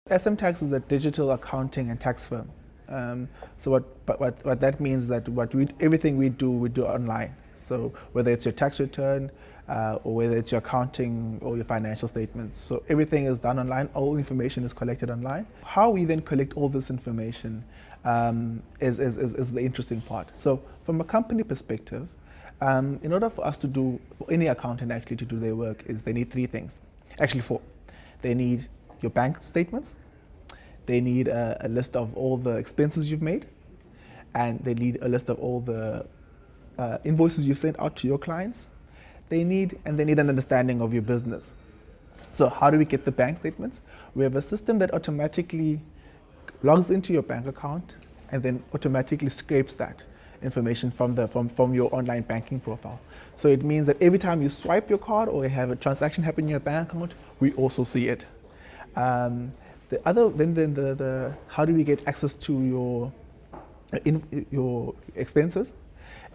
SMTAX is a digital accounting and tax firm. So what that means is that everything we do online. So whether it's your tax return, or whether it's your accounting or your financial statements. So everything is done online, all information is collected online. How we then collect all this information is the interesting part. So from a company perspective, in order for us to do, for any accountant actually to do their work, is they need three things, actually four. They need your bank statements, they need a list of all the expenses you've made, and they need a list of all the invoices you've sent out to your clients. They need an understanding of your business. So how do we get the bank statements? We have a system that automatically logs into your bank account and then automatically scrapes that information from your online banking profile. So it means that every time you swipe your card or you have a transaction happen in your bank account, we also see it. How do we get access to your expenses?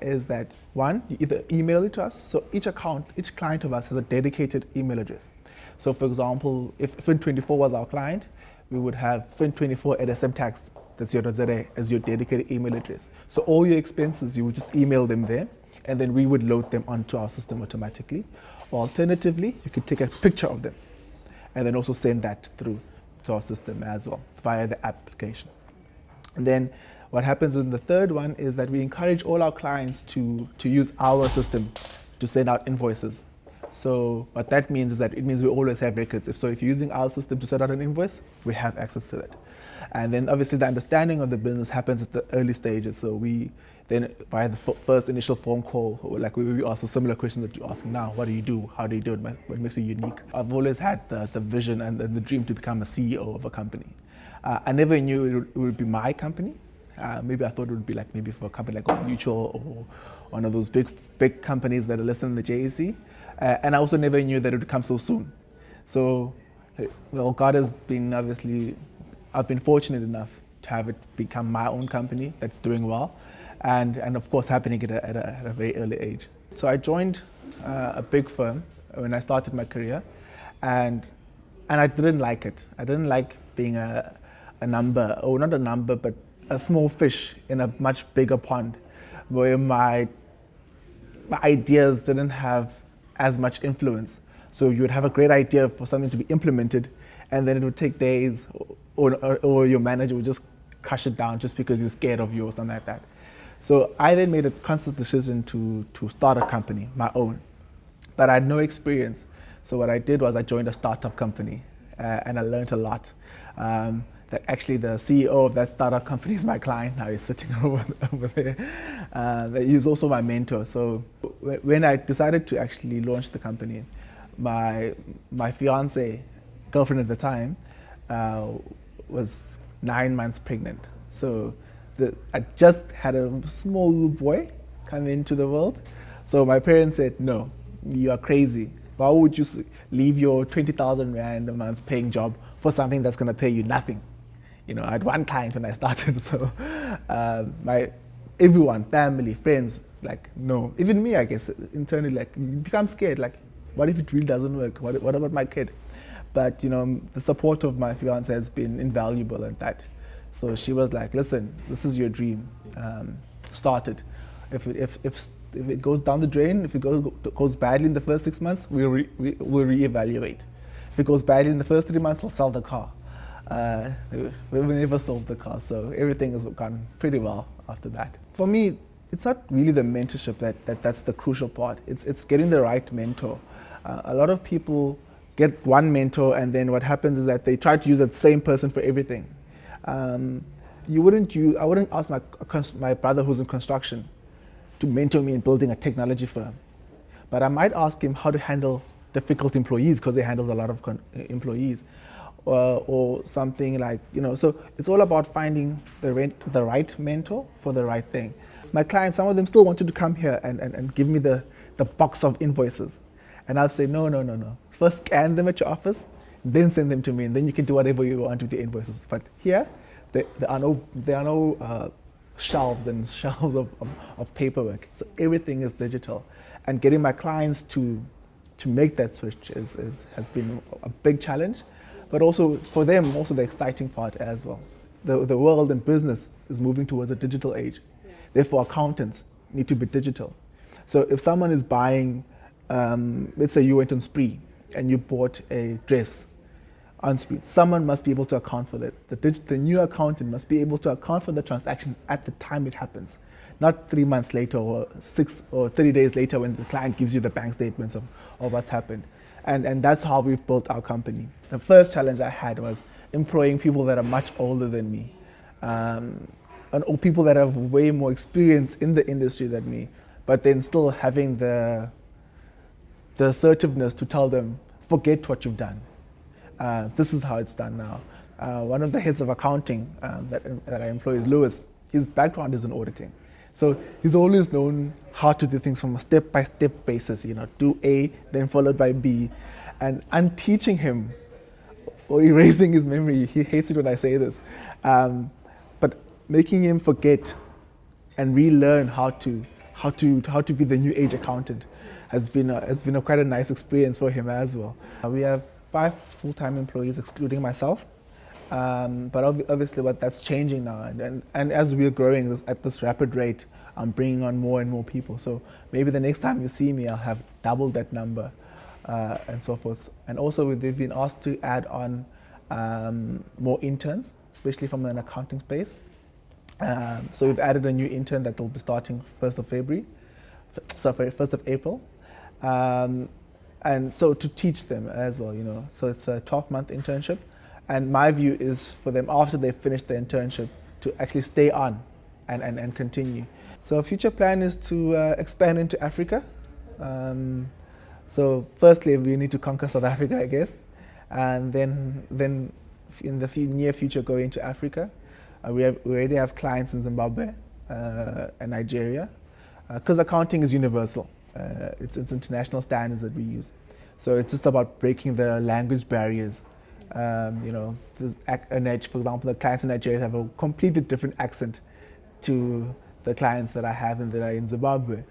Is that one, you either email it to us. So each client of us has a dedicated email address. So for example, if Fin24 was our client, we would have fin24@smtax.co.za as your dedicated email address. So all your expenses, you would just email them there, and then we would load them onto our system automatically. Or alternatively, you could take a picture of them and then also send that through to our system as well via the application. And then what happens in the third one is that we encourage all our clients to use our system to send out invoices. So what that means is that it means we always have records. If you're using our system to send out an invoice, we have access to that. And then obviously the understanding of the business happens at the early stages. So we then, via the first initial phone call, like we ask a similar question that you're asking now: what do you do? How do you do it? What makes you unique? I've always had the vision and the dream to become a CEO of a company. I never knew it would be my company. Maybe I thought it would be maybe for a company like Mutual or one of those big companies that are listed in the JSE. And I also never knew that it would come so soon. So, well, God has been I've been fortunate enough to have it become my own company that's doing well, and of course happening at a very early age. So I joined a big firm when I started my career, and I didn't like it. I didn't like being a number, or not a number, but a small fish in a much bigger pond, where my ideas didn't have as much influence. So you would have a great idea for something to be implemented, and then it would take days, or your manager would just crush it down just because he's scared of you or something like that. So I then made a conscious decision to start a company, my own. But I had no experience. So what I did was I joined a startup company, and I learned a lot. That actually the CEO of that startup company is my client now. He's sitting over there. He's also my mentor. So when I decided to actually launch the company, my fiance, girlfriend at the time, was 9 months pregnant. So I just had a small little boy come into the world. So my parents said, "No, you are crazy. Why would you leave your 20,000 Rand a month paying job for something that's going to pay you nothing?" I had one client when I started, so everyone, family, friends, no. Even me, I guess, internally, you become scared, what if it really doesn't work? What about my kid? But, the support of my fiance has been invaluable at that. So she was like, "Listen, this is your dream. Start it. If it goes down the drain, if it goes badly in the first 6 months, we'll reevaluate. If it goes badly in the first 3 months, we'll sell the car." We never sold the car, so everything has gone pretty well after that. For me, it's not really the mentorship that's the crucial part. It's getting the right mentor. A lot of people get one mentor, and then what happens is that they try to use that same person for everything. I wouldn't ask my brother who's in construction to mentor me in building a technology firm, but I might ask him how to handle difficult employees, because he handles a lot of employees. Or something so it's all about finding the right mentor for the right thing. My clients, some of them still wanted to come here and give me the box of invoices. And I'll say, no. First scan them at your office, then send them to me, and then you can do whatever you want with the invoices. But here, there are no shelves and shelves of paperwork. So everything is digital. And getting my clients to make that switch has been a big challenge. but also for them, also the exciting part as well. The world and business is moving towards a digital age. Therefore, accountants need to be digital. So if someone is buying, let's say you went on Spree and you bought a dress on Spree, someone must be able to account for that. The new accountant must be able to account for the transaction at the time it happens, not 3 months later or 6 or 30 days later when the client gives you the bank statements of what's happened. And that's how we've built our company. The first challenge I had was employing people that are much older than me, or people that have way more experience in the industry than me, but then still having the assertiveness to tell them, forget what you've done. This is how it's done now. One of the heads of accounting that I employ is Lewis. His background is in auditing. So he's always known how to do things from a step-by-step basis, do A, then followed by B. And I'm teaching him or erasing his memory. He hates it when I say this. But making him forget and relearn how to be the new age accountant has been quite a nice experience for him as well. We have 5 full-time employees, excluding myself. But obviously, that's changing now, and as we're growing at this rapid rate, I'm bringing on more and more people. So maybe the next time you see me, I'll have doubled that number, and so forth. And also, they've been asked to add on more interns, especially from an accounting space. So we've added a new intern that will be starting 1st of April. And so to teach them as well, So it's a 12-month internship. And my view is for them, after they finish their internship, to actually stay on and continue. So a future plan is to expand into Africa. So firstly, we need to conquer South Africa, I guess. And then in the near future, go into Africa. We already have clients in Zimbabwe and Nigeria, because accounting is universal. It's international standards that we use. So it's just about breaking the language barriers. For example, the clients in Nigeria have a completely different accent to the clients that I have and that are in Zimbabwe.